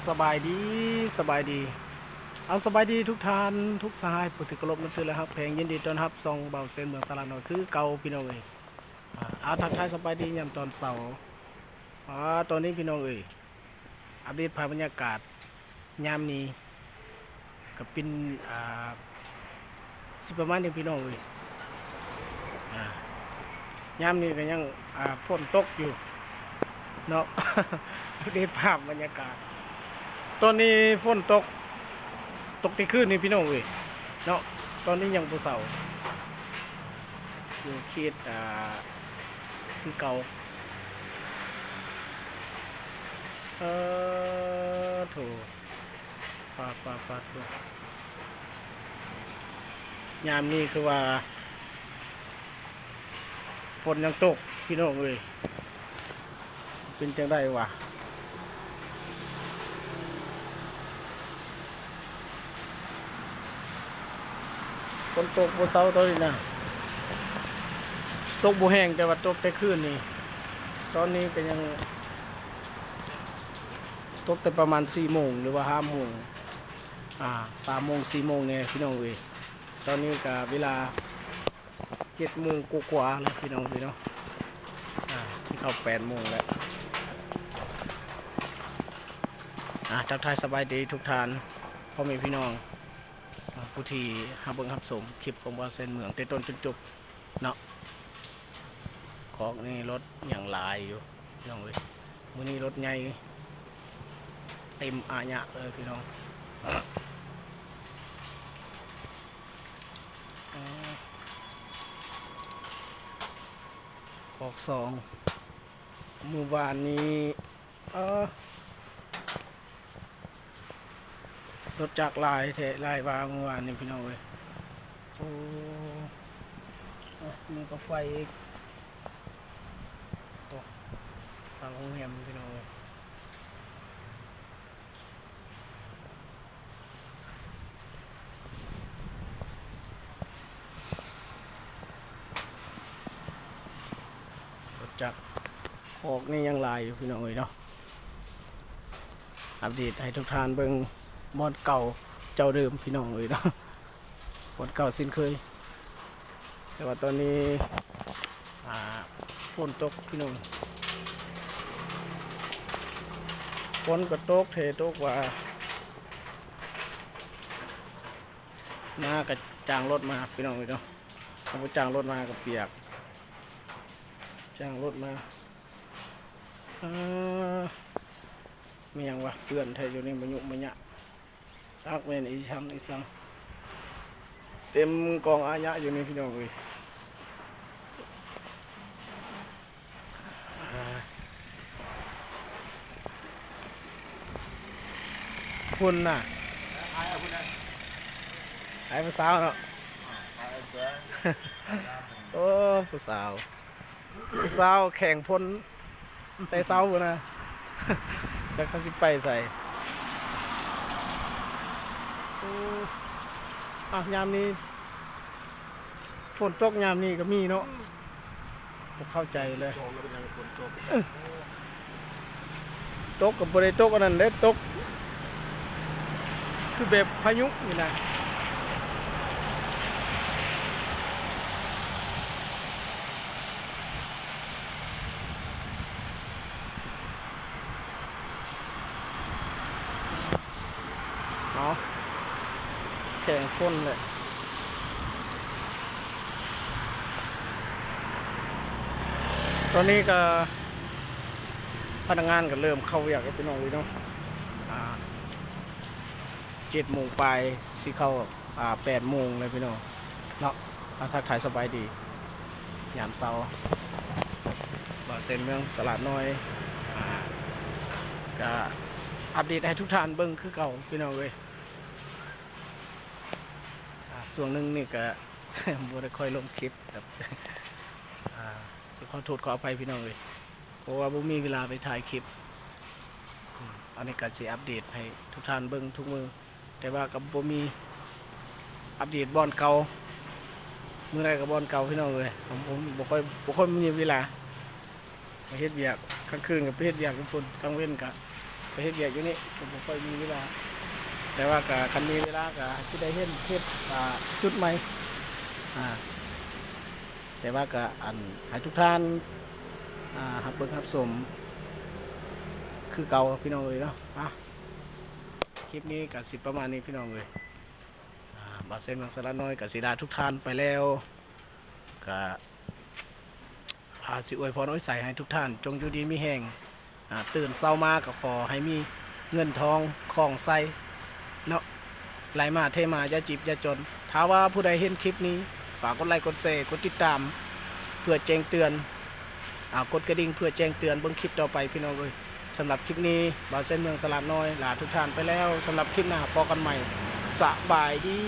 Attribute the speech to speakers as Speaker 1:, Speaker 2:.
Speaker 1: สบายดีสบายดีเอาสบายดีทุกท่านทุกสหายผู้ที่เคารพนับถือและฮักแพงยินดีต้อนรับส่องเบาเส้นเมืองสระน้อยคือเก่าพี่น้องเอ้ยเอาทักทายสบายดียามตอนเสาร์ตอนนี้พี่น้องเอ้ยอัปเดตภาพบรรยากาศยามนี้ก็เป็นสิประมาณนี้พี่น้องเอ้ยยามนี้ก็ยังฝนตกอยู่เนาะ อัปเดตภาพบรรยากาศตอนนี้ฝนตกที่คืนนี่พี่น้องเอ้ยเนาะตอนนี้ยังบ่เศร้าอยู่เขตคือเก่าโถปาโถยามนี้คือว่าฝนยังตกพี่น้องเอ้ยเป็นจังได้วะฝนตกบ่เศร้าตอนนี้นะตกบ่แห้งแต่ว่าตกแต่คืนนี่ตอนนี้ก็ยังตกแต่ประมาณ4 โมงหรือว่า5 โมง3 โมง4 โมงเนี่ยพี่น้องเอ้ยตอนนี้ก็เวลา7 โมงกว่าๆแล้วพี่น้องเนาะที่เข้า8 โมงแล้วทักทายสบายดีทุกท่านพ่อแม่พี่น้องผู้ที่หาเบิ่งรับชมคลิปของบ่าวเส้นเมืองแต่ต้นจนจบเนาะของนี่รถอย่างหลายอยู่พี่น้องเอ้ยมื้อนี้รถใหญ่เต็มอาญะเลยพี่น้องออก2เมื่อวานนี้รถจักรลายเทลายวางเมื่อวานนี้พี่น้องเอ้ยโอ้นี่ก็ไฟอีกทางโรงแรมพี่น้องเอ้ยรถจักรออกนี่ยังลายอยู่พี่น้องเอ้ยเนาะอัปเดตให้ทุกท่านเบิ่งมอดเก่าเจ้าเดิมพี่น้องเลยเนาะมอดเก่าสิ้นเคยแต่ว่าตอนนี้ฝนตกพี่น้องฝนก็ตกเทตกว่ามากับจ้างรถมาพี่น้องเลยเนาะเอาไปจ้างรถมากับเปียกจ้างรถมามีอย่างวะเพื่อนไทยอยู่นี่มันยุมันยะซักเวนอีชังอีสังเต็มกองอาญะอยู่นี่พี่น้องเลยคุณน่ะไอ้ผู้สาวเนาะโอ้ผู้สาวแข่งพ้นแต่เสาอยู่นะจะเขาสิไปใส่ยามนี้ฝนตกยามนี้ก็มีเนาะผมเข้าใจเลยตกกับบริตกอันนั้นเด้ตกคือแบบพายุนี่นะแข่งฝนเลยตอนนี้ก็พนักงานก็เริ่มเข้าอยากให้พี่น้องเลยเนาะ7 โมงไปสิเข้า8 โมงเลยพี่น้องเนาะทักทายสบายดียามเช้าบ่เส้นเมืองสลัดน้อยก็อัปเดตให้ทุกท่านเบิ่งคือเก่าพี่น้องเลยส่วนหนึ่งนี่ก็ บ่ได้ค่อยลงคลิปครับขอโทษขออภัยพี่น้องเลยเพราะว่าบ่มีเวลาไปถ่ายคลิปอันนี้ก็สิอัปเดตให้ทุกท่านเบิ่งทุกมือแต่ว่าก็บ่มีอัปเดตบอลเก่ามื้อใดก็บอลเก่าพี่น้องเลยผมบ่ค่อยมีเวลาไปเฮ็ดเวียกกลางคืนกับไปเฮ็ดเวียกทุกคนกลางเว้นก็ ไปเฮ็ดเวียกอยู่นี่ผมบ่ค่อยมีเวลาแต่ว่าก็คันมีเวลาก็สิได้เฮ็ดจุดใหม่อ่าแต่ว่าก็ให้ทุกท่านรับเบิ่งรับชมคือเก่าพี่น้องเอ้ยเนาะคลิปนี้ก็สิประมาณนี้พี่น้องเอ้ยบ่าวเส้นเมืองสระน้อยก็สิลาทุกท่านไปแล้วก็สิอวยพรอวยใส่ให้ทุกท่านจงอยู่ดีมีแห้งตื่นเช้ามาก็ขอให้มีเงินทองของใส่เนาะไหลมาเทมาอย่าจิบอย่าจนถ้าว่าผู้ใดเห็นคลิปนี้ฝากกดไลค์กดแชร์กดติดตามเพื่อแจ้งเตือนกดกระดิ่งเพื่อแจ้งเตือนเบิ่งคลิปต่อไปพี่น้องเอ้ยสำหรับคลิปนี้บ่าวเส้นเมืองสระน้อยลาทุกท่านไปแล้วสำหรับคลิปหน้าพบกันใหม่สบายดี